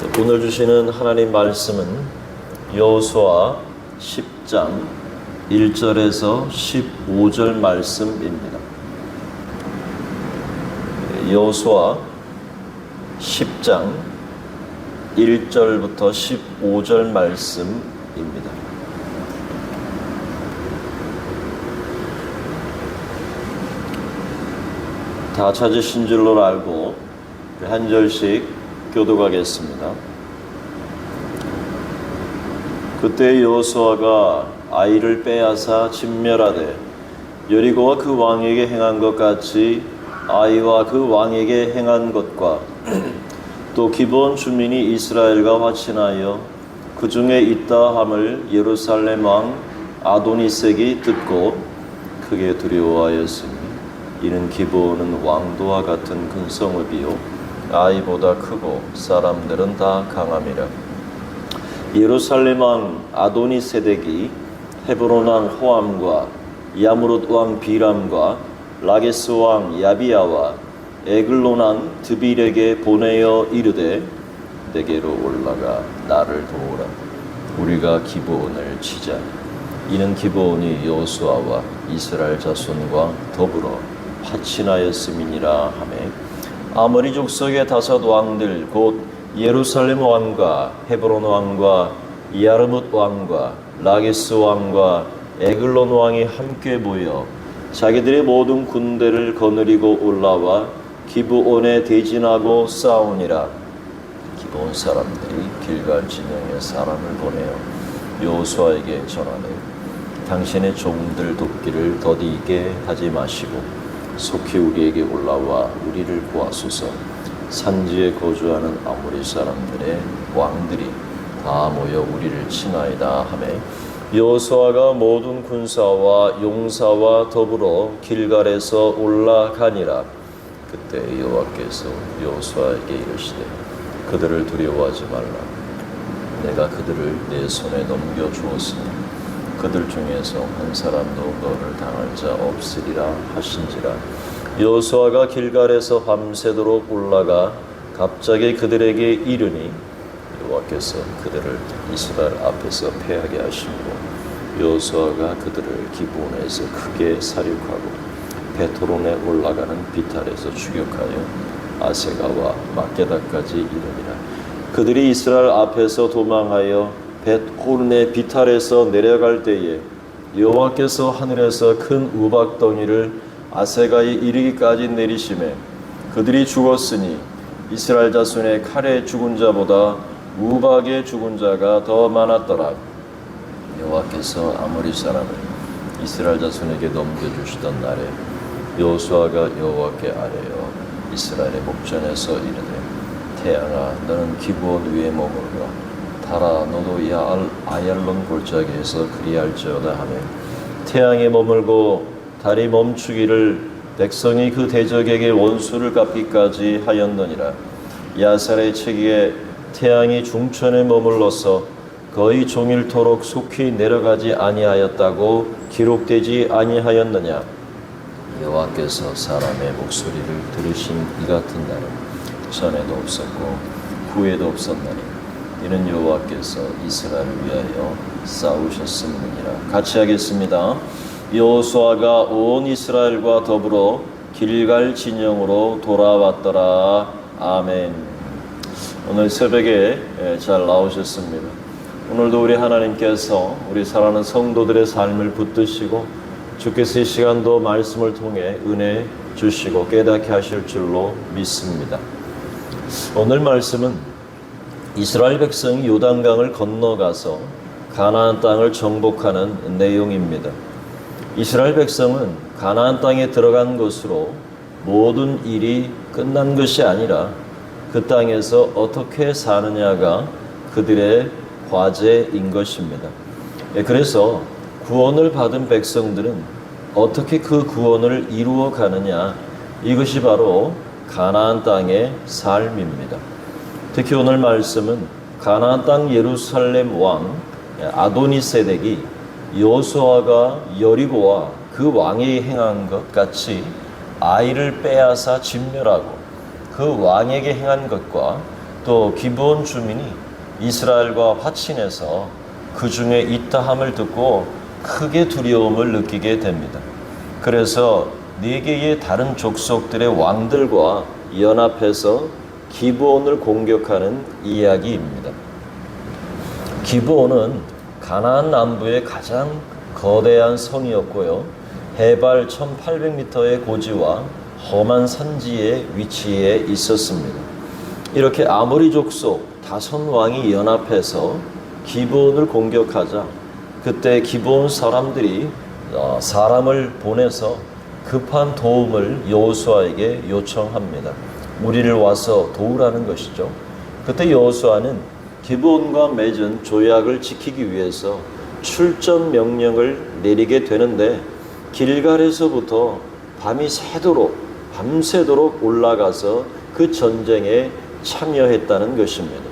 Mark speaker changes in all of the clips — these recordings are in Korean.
Speaker 1: 오늘 주시는 하나님 말씀은 여호수아 10장 1절에서 15절 말씀입니다. 여호수아 10장 1절부터 15절 말씀입니다. 다 찾으신 줄로 알고 한 절씩 교독하겠습니다. 그때 여호수아가 아이를 빼앗아 진멸하되 여리고와 그 왕에게 행한 것 같이 아이와 그 왕에게 행한 것과 또 기브온 주민이 이스라엘과 화친하여 그 중에 있다 함을 예루살렘 왕 아도니색이 듣고 크게 두려워하였으니 이는 기브온은 왕도와 같은 근성읍이요 아이보다 크고 사람들은 다 강함이라. 예루살렘 왕 아도니세덱이 헤브론 왕 호암과 야무룻 왕 비람과 라게스 왕 야비야와 에글론 왕 드빌에게 보내어 이르되 내게로 올라가 나를 도우라. 우리가 기브온을 치자. 이는 기브온이 여호수아와 이스라엘 자손과 더불어 화친하였음이니라 하매 아모리 족속의 다섯 왕들 곧 예루살렘 왕과 헤브론 왕과 야르뭇 왕과 라게스 왕과 에글론 왕이 함께 모여 자기들의 모든 군대를 거느리고 올라와 기브온에 대진하고 싸우니라. 기브온 사람들이 길갈 진영에 사람을 보내어 여호수아에게 전하되 당신의 종들 돕기를 더디게 하지 마시고 속히 우리에게 올라와 우리를 구하소서. 산지에 거주하는 아모리 사람들의 왕들이 다 모여 우리를 치나이다 하매 여호수아가 모든 군사와 용사와 더불어 길갈에서 올라가니라. 그때 여호와께서 여호수아에게 이르시되 그들을 두려워하지 말라. 내가 그들을 내 손에 넘겨 주었으니 그들 중에서 한 사람도 너를 당할 자 없으리라 하신지라. 여호수아가 길갈에서 밤새도록 올라가 갑자기 그들에게 이르니 여호와께서 그들을 이스라엘 앞에서 패하게 하심으로 여호수아가 그들을 기브온에서 크게 사륙하고 베토론에 올라가는 비탈에서 추격하여 아세가와 막게다까지 이르니라. 그들이 이스라엘 앞에서 도망하여 벳호른의 비탈에서 내려갈 때에 여호와께서 하늘에서 큰 우박덩이를 아세가에 이르기까지 내리시매 그들이 죽었으니 이스라엘 자손의 칼에 죽은 자보다 우박에 죽은 자가 더 많았더라. 여호와께서 아모리 사람을 이스라엘 자손에게 넘겨주시던 날에 여호수아가 여호와께 아뢰어 이스라엘의 목전에서 이르되 태양아 너는 기브온 위에 머물러 달아 너도 아얄론 골짜기에서 그리할지어다 하며 태양에 머물고 달이 멈추기를 백성이 그 대적에게 원수를 갚기까지 하였느니라. 야살의 책에 태양이 중천에 머물러서 거의 종일토록 속히 내려가지 아니하였다고 기록되지 아니하였느냐. 여호와께서 사람의 목소리를 들으신 이 같은 날은 전에도 없었고 후에도 없었나니 이는 여호와께서 이스라엘을 위하여 싸우셨음이니라. 같이 하겠습니다. 여호수아가 온 이스라엘과 더불어 길갈 진영으로 돌아왔더라. 아멘. 오늘 새벽에 잘 나오셨습니다. 오늘도 우리 하나님께서 우리 사랑하는 성도들의 삶을 붙드시고 주께서 이 시간도 말씀을 통해 은혜 주시고 깨닫게 하실 줄로 믿습니다. 오늘 말씀은 이스라엘 백성이 요단강을 건너가서 가나안 땅을 정복하는 내용입니다. 이스라엘 백성은 가나안 땅에 들어간 것으로 모든 일이 끝난 것이 아니라 그 땅에서 어떻게 사느냐가 그들의 과제인 것입니다. 그래서 구원을 받은 백성들은 어떻게 그 구원을 이루어 가느냐, 이것이 바로 가나안 땅의 삶입니다. 특히 오늘 말씀은 가나안 땅 예루살렘 왕 아도니세덱이 여호수아가 여리고와 그 왕이 행한 것 같이 아이를 빼앗아 진멸하고 그 왕에게 행한 것과 또 기브온 주민이 이스라엘과 화친해서 그 중에 있다함을 듣고 크게 두려움을 느끼게 됩니다. 그래서 네 개의 다른 족속들의 왕들과 연합해서 기브온을 공격하는 이야기입니다. 기브온은 가나안 남부의 가장 거대한 성이었고요. 해발 1800m의 고지와 험한 산지에 위치해 있었습니다. 이렇게 아모리 족속 5왕이 연합해서 기브온을 공격하자 그때 기브온 사람들이 사람을 보내서 급한 도움을 여호수아에게 요청합니다. 우리를 와서 도우라는 것이죠. 그때 여호수아는 기브온과 맺은 조약을 지키기 위해서 출전 명령을 내리게 되는데 길갈에서부터 밤새도록 올라가서 그 전쟁에 참여했다는 것입니다.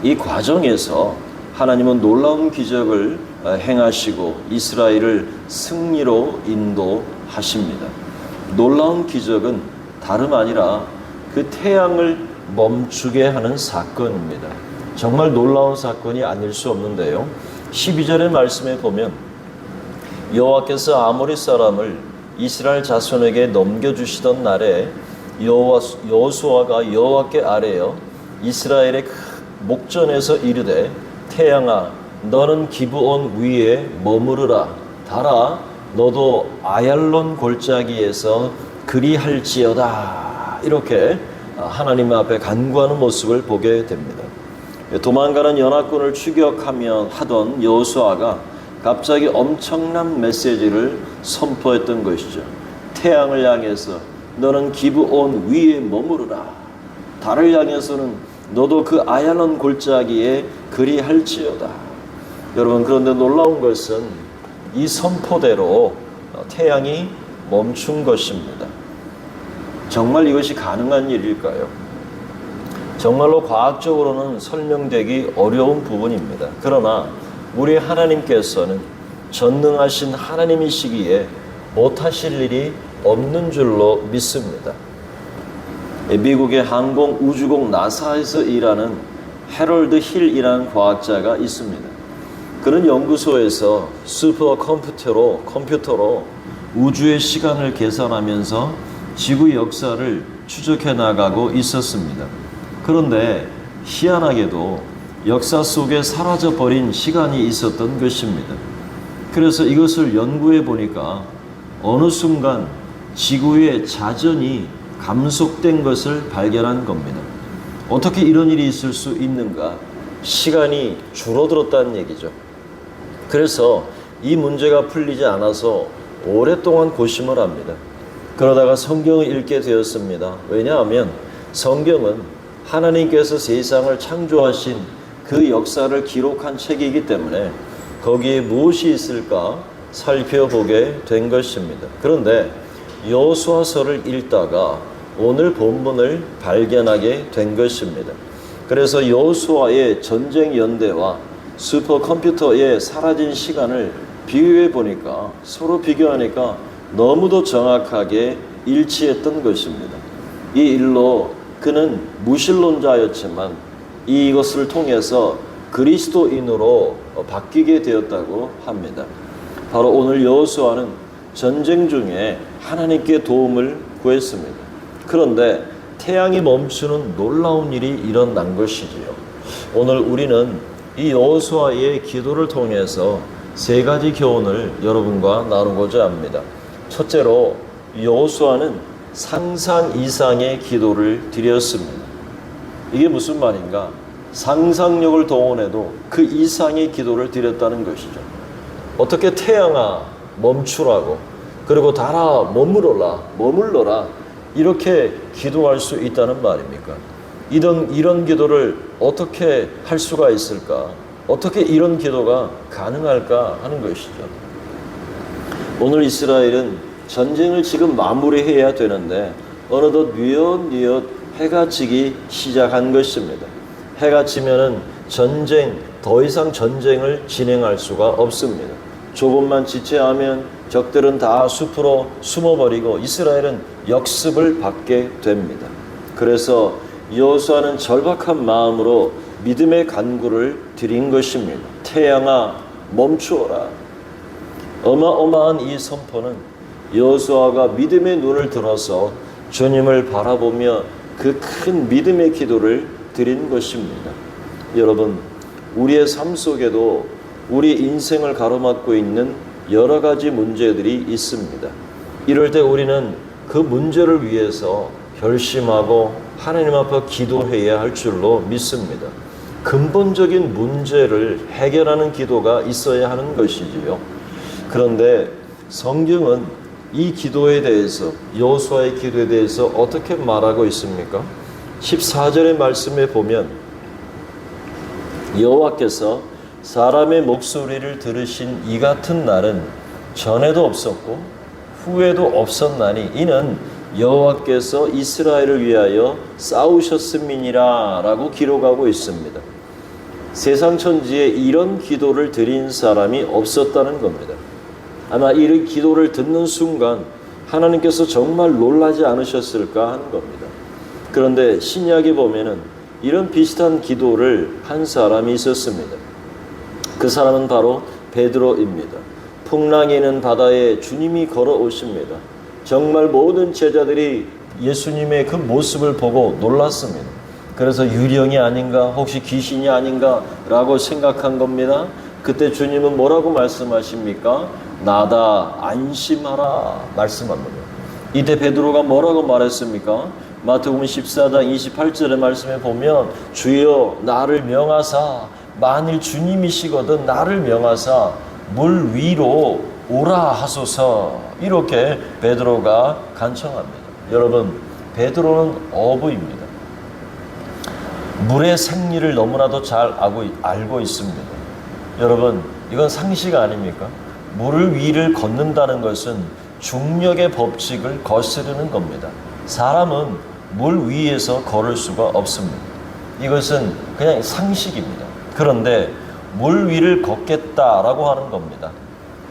Speaker 1: 이 과정에서 하나님은 놀라운 기적을 행하시고 이스라엘을 승리로 인도하십니다. 놀라운 기적은 다름 아니라 그 태양을 멈추게 하는 사건입니다. 정말 놀라운 사건이 아닐 수 없는데요. 12절의 말씀에 보면 여호와께서 아모리 사람을 이스라엘 자손에게 넘겨주시던 날에 여호수아가 여호와께 아뢰어 이스라엘의 목전에서 이르되 태양아 너는 기브온 위에 머무르라 달아 너도 아얄론 골짜기에서 그리할지어다. 이렇게 하나님 앞에 간구하는 모습을 보게 됩니다. 도망가는 연합군을 추격하며 하던 여호수아가 갑자기 엄청난 메시지를 선포했던 것이죠. 태양을 향해서 너는 기브온 위에 머무르라. 달을 향해서는 너도 그 아얄론 골짜기에 그리할지어다. 여러분, 그런데 놀라운 것은 이 선포대로 태양이 멈춘 것입니다. 정말 이것이 가능한 일일까요? 정말로 과학적으로는 설명되기 어려운 부분입니다. 그러나 우리 하나님께서는 전능하신 하나님이시기에 못하실 일이 없는 줄로 믿습니다. 미국의 항공우주국 나사에서 일하는 해럴드 힐이라는 과학자가 있습니다. 그는 연구소에서 컴퓨터로 우주의 시간을 계산하면서 지구 역사를 추적해 나가고 있었습니다. 그런데 희한하게도 역사 속에 사라져버린 시간이 있었던 것입니다. 그래서 이것을 연구해 보니까 어느 순간 지구의 자전이 감속된 것을 발견한 겁니다. 어떻게 이런 일이 있을 수 있는가? 시간이 줄어들었다는 얘기죠. 그래서 이 문제가 풀리지 않아서 오랫동안 고심을 합니다. 그러다가 성경을 읽게 되었습니다. 왜냐하면 성경은 하나님께서 세상을 창조하신 그 역사를 기록한 책이기 때문에 거기에 무엇이 있을까 살펴보게 된 것입니다. 그런데 여호수아서를 읽다가 오늘 본문을 발견하게 된 것입니다. 그래서 여호수아의 전쟁 연대와 슈퍼컴퓨터의 사라진 시간을 비교해 보니까 서로 비교하니까 너무도 정확하게 일치했던 것입니다. 이 일로 그는 무신론자였지만 이것을 통해서 그리스도인으로 바뀌게 되었다고 합니다. 바로 오늘 여호수아는 전쟁 중에 하나님께 도움을 구했습니다. 그런데 태양이 멈추는 놀라운 일이 일어난 것이지요. 오늘 우리는 이 여호수아의 기도를 통해서 세 가지 교훈을 여러분과 나누고자 합니다. 첫째로 여호수아는 상상 이상의 기도를 드렸습니다. 이게 무슨 말인가? 상상력을 동원해도 그 이상의 기도를 드렸다는 것이죠. 어떻게 태양아 멈추라고, 그리고 달아 머물러라 이렇게 기도할 수 있다는 말입니까? 이런 기도를 어떻게 할 수가 있을까? 어떻게 이런 기도가 가능할까 하는 것이죠. 오늘 이스라엘은 전쟁을 지금 마무리해야 되는데 어느덧 뉘엿뉘엿 해가 지기 시작한 것입니다. 해가 지면은 더 이상 전쟁을 진행할 수가 없습니다. 조금만 지체하면 적들은 다 숲으로 숨어버리고 이스라엘은 역습을 받게 됩니다. 그래서 여호수아는 절박한 마음으로 믿음의 간구를 드린 것입니다. 태양아 멈추어라. 어마어마한 이 선포는 여호수아가 믿음의 눈을 들어서 주님을 바라보며 그 큰 믿음의 기도를 드린 것입니다. 여러분, 우리의 삶 속에도 우리 인생을 가로막고 있는 여러 가지 문제들이 있습니다. 이럴 때 우리는 그 문제를 위해서 결심하고 하나님 앞에 기도해야 할 줄로 믿습니다. 근본적인 문제를 해결하는 기도가 있어야 하는 것이지요. 그런데 성경은 이 기도에 대해서, 여호수아의 기도에 대해서 어떻게 말하고 있습니까? 14절의 말씀에 보면 여호와께서 사람의 목소리를 들으신 이 같은 날은 전에도 없었고 후에도 없었나니 이는 여호와께서 이스라엘을 위하여 싸우셨음이니라 라고 기록하고 있습니다. 세상 천지에 이런 기도를 드린 사람이 없었다는 겁니다. 아마 이 기도를 듣는 순간 하나님께서 정말 놀라지 않으셨을까 하는 겁니다. 그런데 신약에 보면은 이런 비슷한 기도를 한 사람이 있었습니다. 그 사람은 바로 베드로입니다. 풍랑이 있는 바다에 주님이 걸어오십니다. 정말 모든 제자들이 예수님의 그 모습을 보고 놀랐습니다. 그래서 유령이 아닌가, 혹시 귀신이 아닌가 라고 생각한 겁니다. 그때 주님은 뭐라고 말씀하십니까? 나다, 안심하라 말씀합니다. 이때 베드로가 뭐라고 말했습니까? 마태복음 14장 28절의 말씀에 보면 주여 나를 명하사, 만일 주님이시거든 나를 명하사 물 위로 오라 하소서, 이렇게 베드로가 간청합니다. 여러분, 베드로는 어부입니다. 물의 생리를 너무나도 잘 알고 있습니다. 여러분, 이건 상식 아닙니까? 물 위를 걷는다는 것은 중력의 법칙을 거스르는 겁니다. 사람은 물 위에서 걸을 수가 없습니다. 이것은 그냥 상식입니다. 그런데 물 위를 걷겠다라고 하는 겁니다.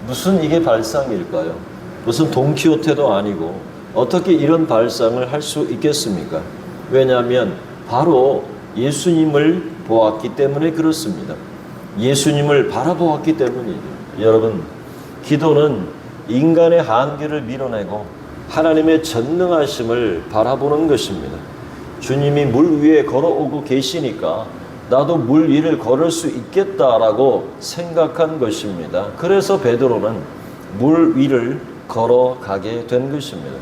Speaker 1: 무슨 이게 발상일까요? 무슨 돈키호테도 아니고 어떻게 이런 발상을 할 수 있겠습니까? 왜냐하면 바로 예수님을 보았기 때문에 그렇습니다. 예수님을 바라보았기 때문이죠. 여러분, 기도는 인간의 한계를 밀어내고 하나님의 전능하심을 바라보는 것입니다. 주님이 물 위에 걸어오고 계시니까 나도 물 위를 걸을 수 있겠다라고 생각한 것입니다. 그래서 베드로는 물 위를 걸어가게 된 것입니다.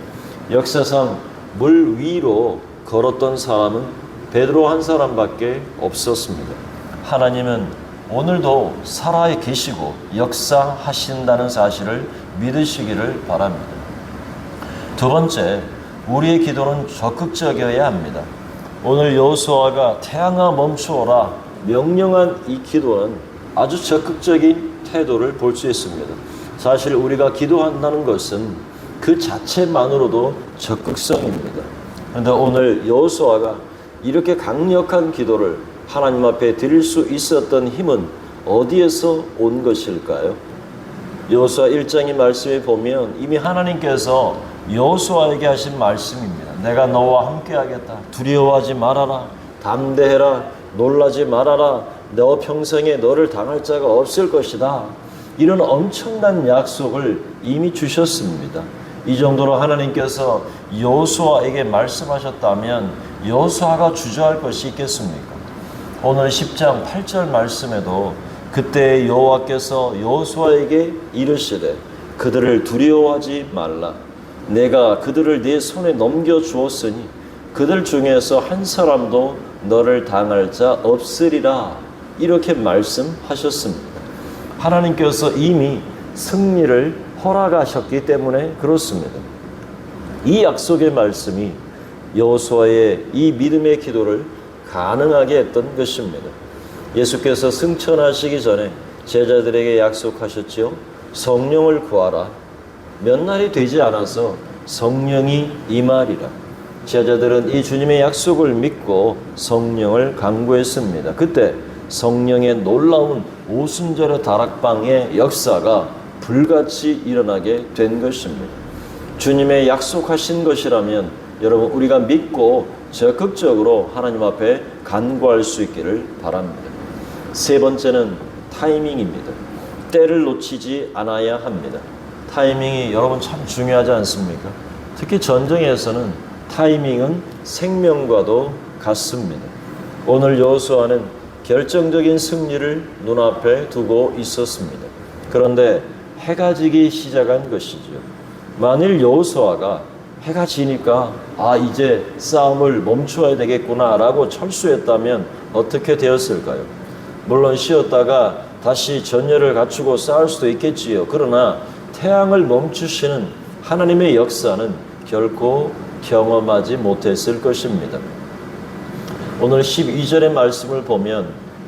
Speaker 1: 역사상 물 위로 걸었던 사람은 베드로 한 사람밖에 없었습니다. 하나님은 오늘도 살아 계시고 역사하신다는 사실을 믿으시기를 바랍니다. 두 번째, 우리의 기도는 적극적이어야 합니다. 오늘 여호수아가 태양아 멈추어라 명령한 이 기도는 아주 적극적인 태도를 볼 수 있습니다. 사실 우리가 기도한다는 것은 그 자체만으로도 적극성입니다. 그런데 오늘 여호수아가 이렇게 강력한 기도를 하나님 앞에 드릴 수 있었던 힘은 어디에서 온 것일까요? 여호수아 1장의 말씀에 보면 이미 하나님께서 여호수아에게 하신 말씀입니다. 내가 너와 함께하겠다. 두려워하지 말아라. 담대해라. 놀라지 말아라. 너 평생에 너를 당할 자가 없을 것이다. 이런 엄청난 약속을 이미 주셨습니다. 이 정도로 하나님께서 여호수아에게 말씀하셨다면 여호수아가 주저할 것이 있겠습니까? 오늘 10장 8절 말씀에도 그때 여호와께서 여호수아에게 이르시되 그들을 두려워하지 말라. 내가 그들을 네 손에 넘겨주었으니 그들 중에서 한 사람도 너를 당할 자 없으리라. 이렇게 말씀하셨습니다. 하나님께서 이미 승리를 허락하셨기 때문에 그렇습니다. 이 약속의 말씀이 여호수아의 이 믿음의 기도를 가능하게 했던 것입니다. 예수께서 승천하시기 전에 제자들에게 약속하셨지요. 성령을 구하라. 몇 날이 되지 않아서 성령이 임하리라. 제자들은 이 주님의 약속을 믿고 성령을 간구했습니다. 그때 성령의 놀라운 오순절의 다락방의 역사가 불같이 일어나게 된 것입니다. 주님의 약속하신 것이라면 여러분 우리가 믿고 적극적으로 하나님 앞에 간구할 수 있기를 바랍니다. 세 번째는 타이밍입니다. 때를 놓치지 않아야 합니다. 타이밍이 여러분 참 중요하지 않습니까? 특히 전쟁에서는 타이밍은 생명과도 같습니다. 오늘 여호수아는 결정적인 승리를 눈앞에 두고 있었습니다. 그런데 해가 지기 시작한 것이죠. 만일 여호수아가 해가 지니까 이제 싸움을 멈춰야 되겠구나 라고 철수했다면 어떻게 되었을까요? 물론 쉬었다가 다시 전열을 갖추고 싸울 수도 있겠지요. 그러나 태양을 멈추시는 하나님의 역사는 결코 경험하지 못했을 것입니다. 오늘 12절의 말씀을 보면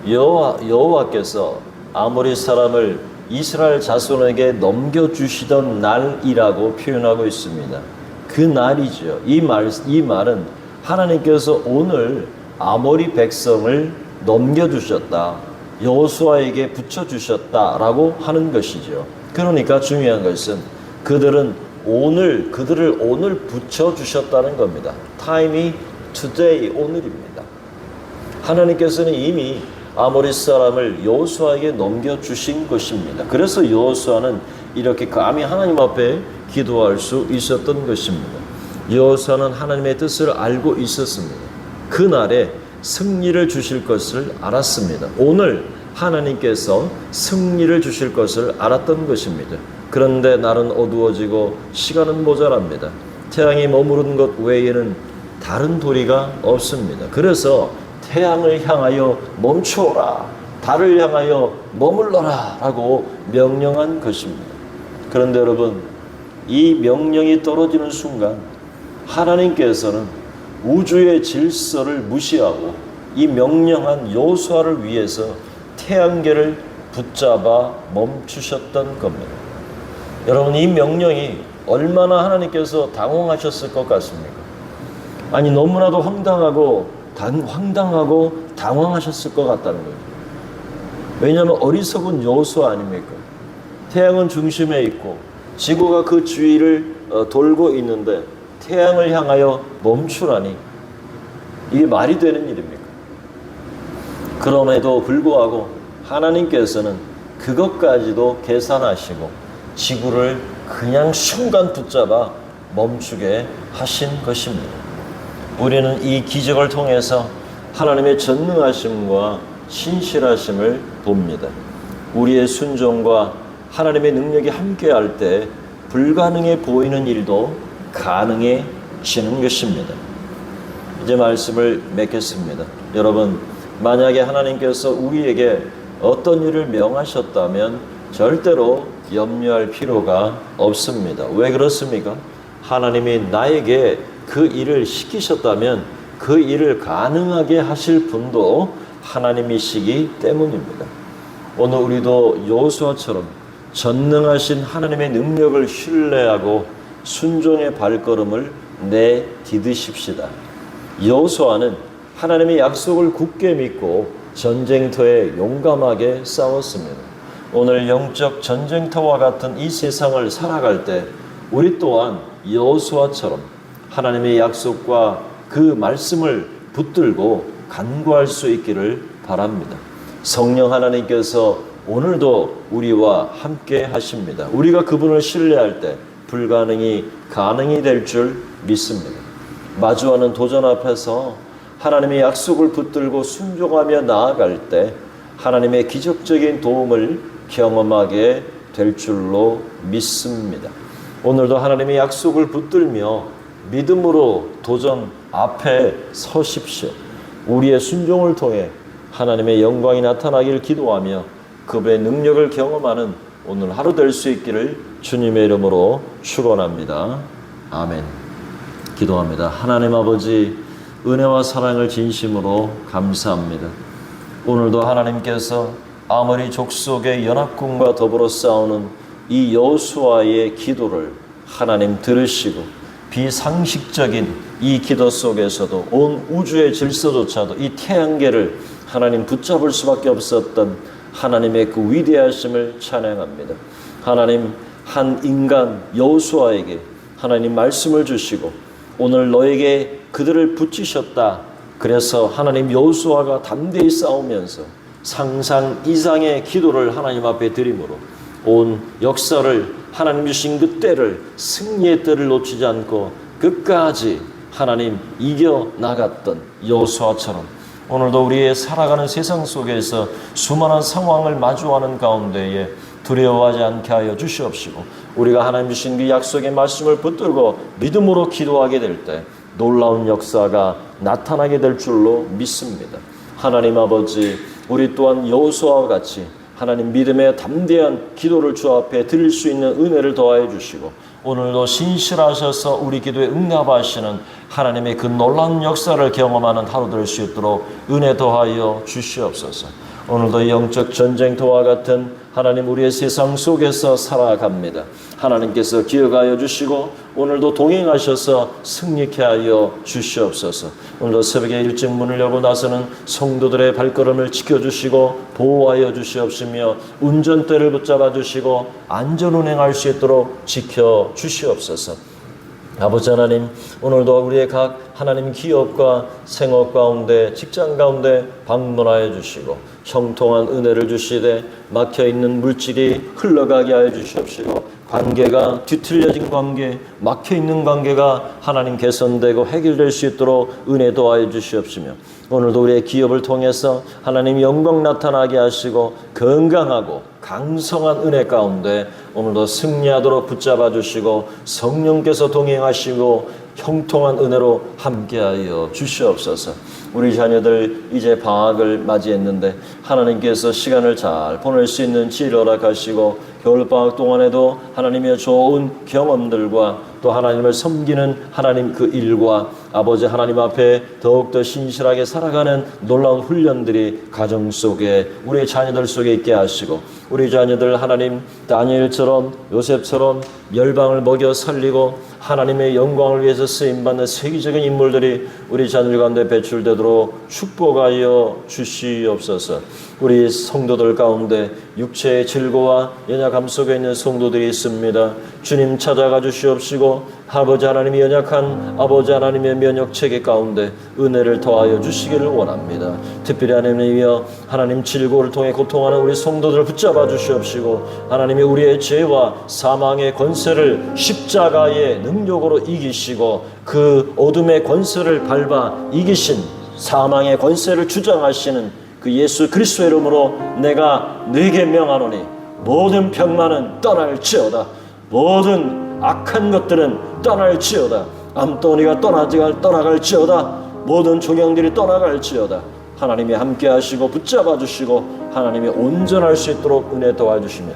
Speaker 1: 여호와께서 아모리 사람을 이스라엘 자손에게 넘겨주시던 날이라고 표현하고 있습니다. 그 날이죠. 이 말은 하나님께서 오늘 아모리 백성을 넘겨주셨다, 여호수아에게 붙여주셨다라고 하는 것이죠. 그러니까 중요한 것은 그들을 오늘 붙여주셨다는 겁니다. 타임이 today, 오늘입니다. 하나님께서는 이미 아모리 사람을 여호수아에게 넘겨주신 것입니다. 그래서 여호수아는 이렇게 감히 하나님 앞에 기도할 수 있었던 것입니다. 여호수아는 하나님의 뜻을 알고 있었습니다. 그날에 승리를 주실 것을 알았습니다. 오늘 하나님께서 승리를 주실 것을 알았던 것입니다. 그런데 날은 어두워지고 시간은 모자랍니다. 태양이 머무른 것 외에는 다른 도리가 없습니다. 그래서 태양을 향하여 멈추어라, 달을 향하여 머물러라 라고 명령한 것입니다. 그런데 여러분, 이 명령이 떨어지는 순간 하나님께서는 우주의 질서를 무시하고 이 명령한 여호수아를 위해서 태양계를 붙잡아 멈추셨던 겁니다. 여러분, 이 명령이 얼마나 하나님께서 당황하셨을 것 같습니까? 아니, 너무나도 황당하고 당황하셨을 것 같다는 거예요. 왜냐하면 어리석은 여호수아 아닙니까? 태양은 중심에 있고 지구가 그 주위를 돌고 있는데 태양을 향하여 멈추라니, 이게 말이 되는 일입니까? 그럼에도 불구하고 하나님께서는 그것까지도 계산하시고 지구를 그냥 순간 붙잡아 멈추게 하신 것입니다. 우리는 이 기적을 통해서 하나님의 전능하심과 신실하심을 봅니다. 우리의 순종과 하나님의 능력이 함께할 때 불가능해 보이는 일도 가능해지는 것입니다. 이제 말씀을 맺겠습니다. 여러분, 만약에 하나님께서 우리에게 어떤 일을 명하셨다면 절대로 염려할 필요가 없습니다. 왜 그렇습니까? 하나님이 나에게 그 일을 시키셨다면 그 일을 가능하게 하실 분도 하나님이시기 때문입니다. 오늘 우리도 여호수아처럼 전능하신 하나님의 능력을 신뢰하고 순종의 발걸음을 내디디십시다. 여호수아는 하나님의 약속을 굳게 믿고 전쟁터에 용감하게 싸웠습니다. 오늘 영적 전쟁터와 같은 이 세상을 살아갈 때 우리 또한 여호수아처럼 하나님의 약속과 그 말씀을 붙들고 간구할 수 있기를 바랍니다. 성령 하나님께서 오늘도 우리와 함께 하십니다. 우리가 그분을 신뢰할 때 불가능이 가능이 될 줄 믿습니다. 마주하는 도전 앞에서 하나님의 약속을 붙들고 순종하며 나아갈 때 하나님의 기적적인 도움을 경험하게 될 줄로 믿습니다. 오늘도 하나님의 약속을 붙들며 믿음으로 도전 앞에 서십시오. 우리의 순종을 통해 하나님의 영광이 나타나기를 기도하며 그분의 능력을 경험하는 오늘 하루 될 수 있기를 주님의 이름으로 축원합니다. 아멘. 기도합니다. 하나님 아버지, 은혜와 사랑을 진심으로 감사합니다. 오늘도 하나님께서 아모리 족속의 연합군과 더불어 싸우는 이 여호수아의 기도를 하나님 들으시고 비상식적인 이 기도 속에서도 온 우주의 질서조차도 이 태양계를 하나님 붙잡을 수밖에 없었던 하나님의 그 위대하심을 찬양합니다. 하나님, 한 인간 여호수아에게 하나님 말씀을 주시고 오늘 너에게 그들을 붙이셨다. 그래서 하나님 여호수아가 담대히 싸우면서 상상 이상의 기도를 하나님 앞에 드림으로 온 역사를 하나님 주신 그 때를, 승리의 때를 놓치지 않고 끝까지 하나님 이겨나갔던 여호수아처럼 오늘도 우리의 살아가는 세상 속에서 수많은 상황을 마주하는 가운데에 두려워하지 않게 하여 주시옵시고, 우리가 하나님 주신 그 약속의 말씀을 붙들고 믿음으로 기도하게 될 때 놀라운 역사가 나타나게 될 줄로 믿습니다. 하나님 아버지, 우리 또한 여호수아와 같이 하나님 믿음의 담대한 기도를 주 앞에 드릴 수 있는 은혜를 더하여 주시고, 오늘도 신실하셔서 우리 기도에 응답하시는 하나님의 그 놀라운 역사를 경험하는 하루 될 수 있도록 은혜 더하여 주시옵소서. 오늘도 영적 전쟁터와 같은 하나님 우리의 세상 속에서 살아갑니다. 하나님께서 기억하여 주시고 오늘도 동행하셔서 승리케 하여 주시옵소서. 오늘도 새벽에 일찍 문을 열고 나서는 성도들의 발걸음을 지켜주시고 보호하여 주시옵시며 운전대를 붙잡아 주시고 안전운행할 수 있도록 지켜주시옵소서. 아버지 하나님, 오늘도 우리의 각 하나님 기업과 생업 가운데, 직장 가운데 방문하여 주시고 형통한 은혜를 주시되 막혀있는 물질이 흘러가게 하여 주시옵시고, 관계가 뒤틀려진 관계, 막혀있는 관계가 하나님 개선되고 해결될 수 있도록 은혜 도와여 주시옵시며, 오늘도 우리의 기업을 통해서 하나님 영광 나타나게 하시고 건강하고 강성한 은혜 가운데 오늘도 승리하도록 붙잡아 주시고 성령께서 동행하시고 형통한 은혜로 함께하여 주시옵소서. 우리 자녀들 이제 방학을 맞이했는데 하나님께서 시간을 잘 보낼 수 있는 지혜를 허락하시고 겨울방학 동안에도 하나님의 좋은 경험들과 또 하나님을 섬기는 하나님 그 일과 아버지 하나님 앞에 더욱더 신실하게 살아가는 놀라운 훈련들이 가정 속에 우리 자녀들 속에 있게 하시고, 우리 자녀들 하나님 다니엘처럼 요셉처럼 열방을 먹여 살리고 하나님의 영광을 위해서 쓰임받는 세계적인 인물들이 우리 자녀들 가운데 배출되도록 축복하여 주시옵소서. 우리 성도들 가운데 육체의 질고와 연약함 속에 있는 성도들이 있습니다. 주님 찾아가 주시옵시고 아버지 하나님이 연약한 아버지 하나님의 면역체계 가운데 은혜를 더하여 주시기를 원합니다. 특별히 하나님이여 하나님 질고를 통해 고통하는 우리 성도들을 붙잡아 주시옵시고 하나님이 우리의 죄와 사망의 권세를 십자가의 능력으로 이기시고 그 어둠의 권세를 밟아 이기신 사망의 권세를 주장하시는 그 예수 그리스도의 이름으로 내가 네게 명하노니 모든 병만은 떠날지어다. 모든 악한 것들은 떠날지어다. 암덩어리가 떠나갈지어다. 모든 종양들이 떠나갈지어다. 하나님이 함께 하시고 붙잡아 주시고 하나님이 온전할 수 있도록 은혜 도와주시며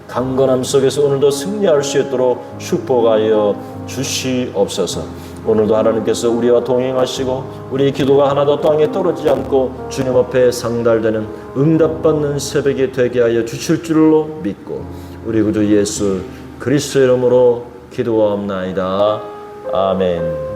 Speaker 1: 강건함 속에서 오늘도 승리할 수 있도록 축복하여 주시옵소서. 오늘도 하나님께서 우리와 동행하시고 우리의 기도가 하나도 땅에 떨어지지 않고 주님 앞에 상달되는 응답받는 새벽이 되게 하여 주실 줄로 믿고 우리 구주 예수 그리스도의 이름으로 기도하옵나이다. 아멘.